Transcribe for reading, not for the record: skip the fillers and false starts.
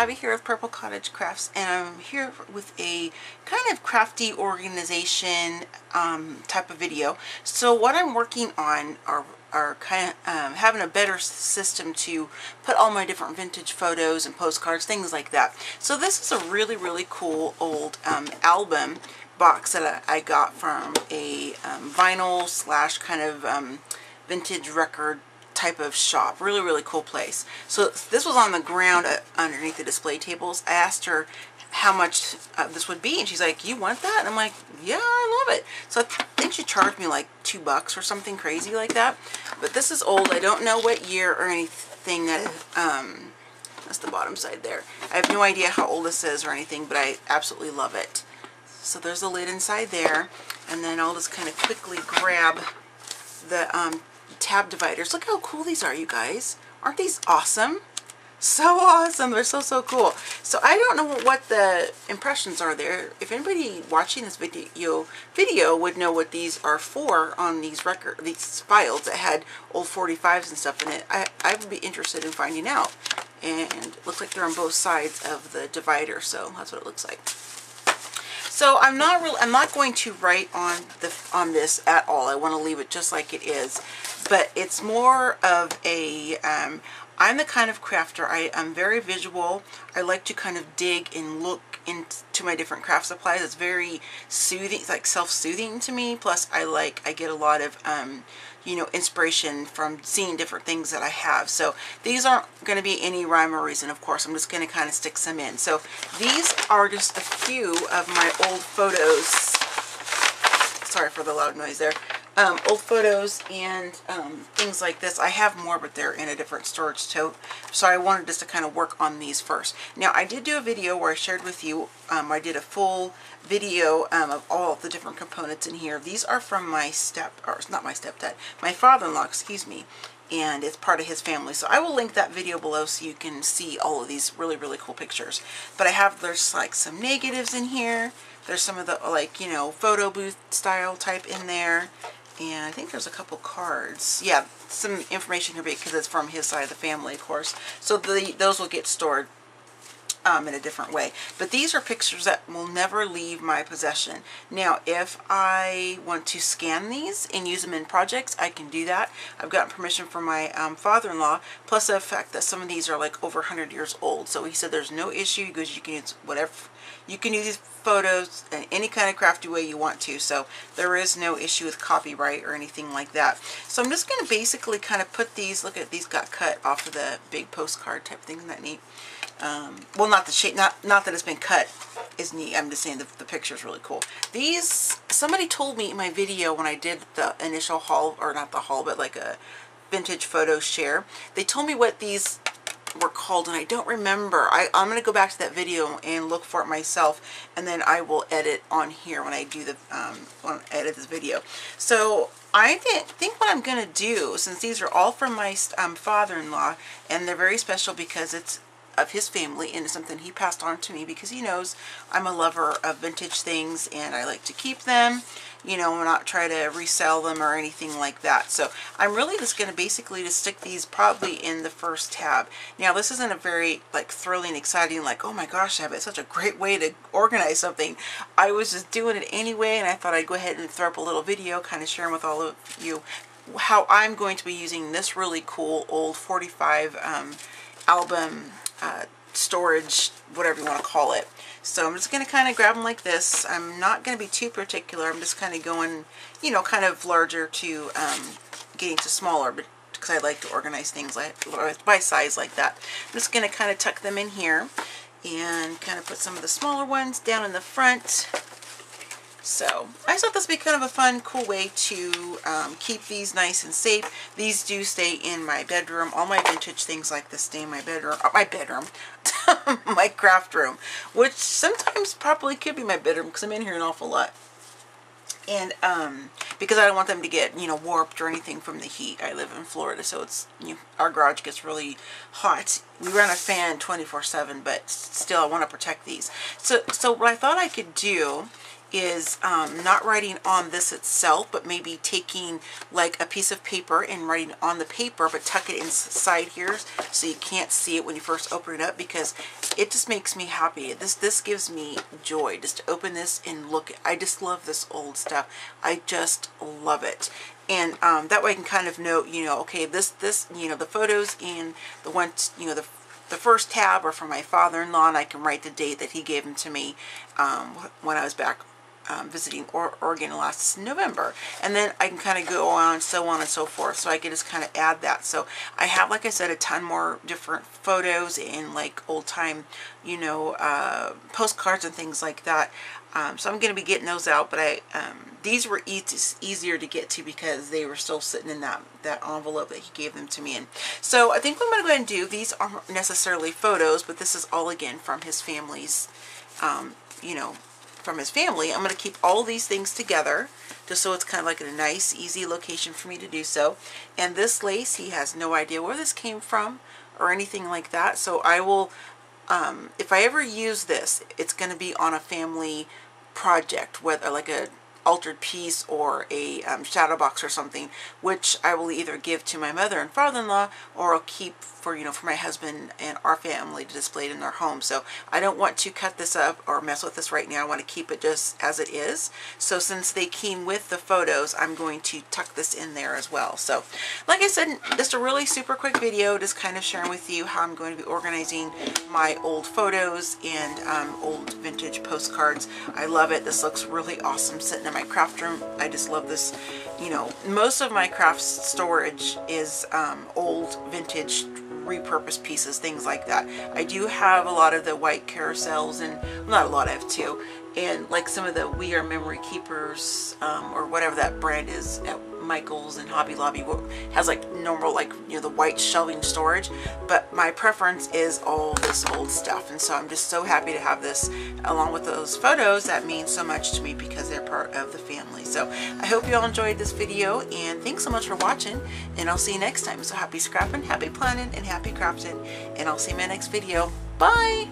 Abby here with Purple Cottage Crafts, and I'm here with a kind of crafty organization type of video. So what I'm working on are kind of having a better system to put all my different vintage photos and postcards, things like that. So this is a really cool old album box that I got from a vinyl slash kind of vintage record type of shop. Really cool place. So this was on the ground underneath the display tables. I asked her how much this would be, and she's like, "You want that?" And I'm like, "Yeah, I love it." So I think she charged me like $2 or something crazy like that. But this is old. I don't know what year or anything. That's the bottom side there. I have no idea how old this is or anything, but I absolutely love it. So there's a lid inside there, and then I'll just kind of quickly grab the tab dividers. Look how cool these are, you guys. Aren't these awesome? So awesome. They're so cool. So I don't know what the impressions are there. If anybody watching this video would know what these are for on these files that had old 45s and stuff in it, I would be interested in finding out. And it looks like they're on both sides of the divider, so that's what it looks like. So I'm not going to write on this at all. I want to leave it just like it is. But it's more of a I'm the kind of crafter. I'm very visual. I like to kind of dig and look into my different craft supplies. It's very soothing. It's like self-soothing to me. Plus I get a lot of you know, inspiration from seeing different things that I have. So these aren't going to be any rhyme or reason, of course. I'm just going to kind of stick some in. So these are just a few of my old photos. Sorry for the loud noise there. Old photos and things like this. I have more, but they're in a different storage tote. So I wanted just to kind of work on these first. Now, I did do a video where I shared with you, I did a full video of all the different components in here. These are from my my father-in-law, excuse me. And it's part of his family. So I will link that video below so you can see all of these really cool pictures. But there's like some negatives in here. There's some of the, like, you know, photo booth style type in there. And I think there's a couple cards. Yeah, some information here because it's from his side of the family, of course. So those will get stored in a different way. But these are pictures that will never leave my possession. Now, if I want to scan these and use them in projects, I can do that. I've gotten permission from my father-in-law, plus the fact that some of these are like over 100 years old. So he said there's no issue. He goes, you can use whatever. You can use these photos in any kind of crafty way you want to. So there is no issue with copyright or anything like that. So I'm just going to basically kind of put these, look at these got cut off of the big postcard type thing. Isn't that neat? Well, not the shape, not that it's been cut is neat. I'm just saying the picture is really cool. These, somebody told me in my video when I did the initial haul, or not the haul, but like a vintage photo share, they told me what these were called, and I don't remember. I'm going to go back to that video and look for it myself, and then I will edit on here when I do the when I edit this video. So I think what I'm going to do, since these are all from my father-in-law, and they're very special because it's of his family and it's something he passed on to me because he knows I'm a lover of vintage things and I like to keep them, you know, not try to resell them or anything like that. So I'm really just going to basically just stick these probably in the first tab. Now, this isn't a very like thrilling, exciting, like, oh my gosh, it's such a great way to organize something. I was just doing it anyway, and I thought I'd go ahead and throw up a little video kind of sharing with all of you how I'm going to be using this really cool old 45 album storage, whatever you want to call it. So I'm just going to kind of grab them like this. I'm not going to be too particular. I'm just kind of going, you know, kind of larger to getting to smaller, but because I like to organize things like by size like that. I'm just going to kind of tuck them in here and kind of put some of the smaller ones down in the front. So I just thought this would be kind of a fun, cool way to keep these nice and safe. These do stay in my bedroom. All my vintage things like this stay in my bedroom. My craft room, which sometimes probably could be my bedroom because I'm in here an awful lot. And because I don't want them to get, you know, warped or anything from the heat. I live in Florida, so it's, you know, our garage gets really hot. We run a fan 24/7, but still I want to protect these. So what I thought I could do is not writing on this itself, but maybe taking like a piece of paper and writing on the paper, but tuck it inside here so you can't see it when you first open it up, because it just makes me happy. This gives me joy just to open this and look. I just love this old stuff. I just love it. And that way I can kind of note, you know, okay, this you know, the photos and the ones, you know, the first tab are from my father-in-law, and I can write the date that he gave them to me when I was back visiting Oregon last November. And then I can kind of go on and so forth. So I can just kind of add that. So I have, like I said, a ton more different photos and like old time, you know, postcards and things like that. So I'm going to be getting those out, but these were easier to get to because they were still sitting in that envelope that he gave them to me in. So I think what I'm going to go ahead and do, these aren't necessarily photos, but this is all again from his family's, you know, from his family. I'm going to keep all these things together just so it's kind of like a nice, easy location for me to do so. And this lace, he has no idea where this came from or anything like that. So I will, if I ever use this, it's going to be on a family project, whether like a altered piece or a shadow box or something, which I will either give to my mother and father-in-law, or I'll keep for, you know, for my husband and our family to display it in their home. So I don't want to cut this up or mess with this right now. I want to keep it just as it is. So since they came with the photos, I'm going to tuck this in there as well. So like I said, just a really super quick video, just kind of sharing with you how I'm going to be organizing my old photos and old vintage postcards. I love it. This looks really awesome sitting in my craft room. I just love this. You know, most of my craft storage is old vintage repurposed pieces, things like that. I do have a lot of the white carousels, and well, not a lot, I have two, and like some of the We Are Memory Keepers or whatever that brand is at Michael's and Hobby Lobby, has like normal, like, you know, the white shelving storage. But my preference is all this old stuff, and so I'm just so happy to have this along with those photos. That means so much to me because they're part of the family. So I hope you all enjoyed this video, and thanks so much for watching, and I'll see you next time. So happy scrapping, happy planning, and happy crafting, and I'll see you in my next video. Bye.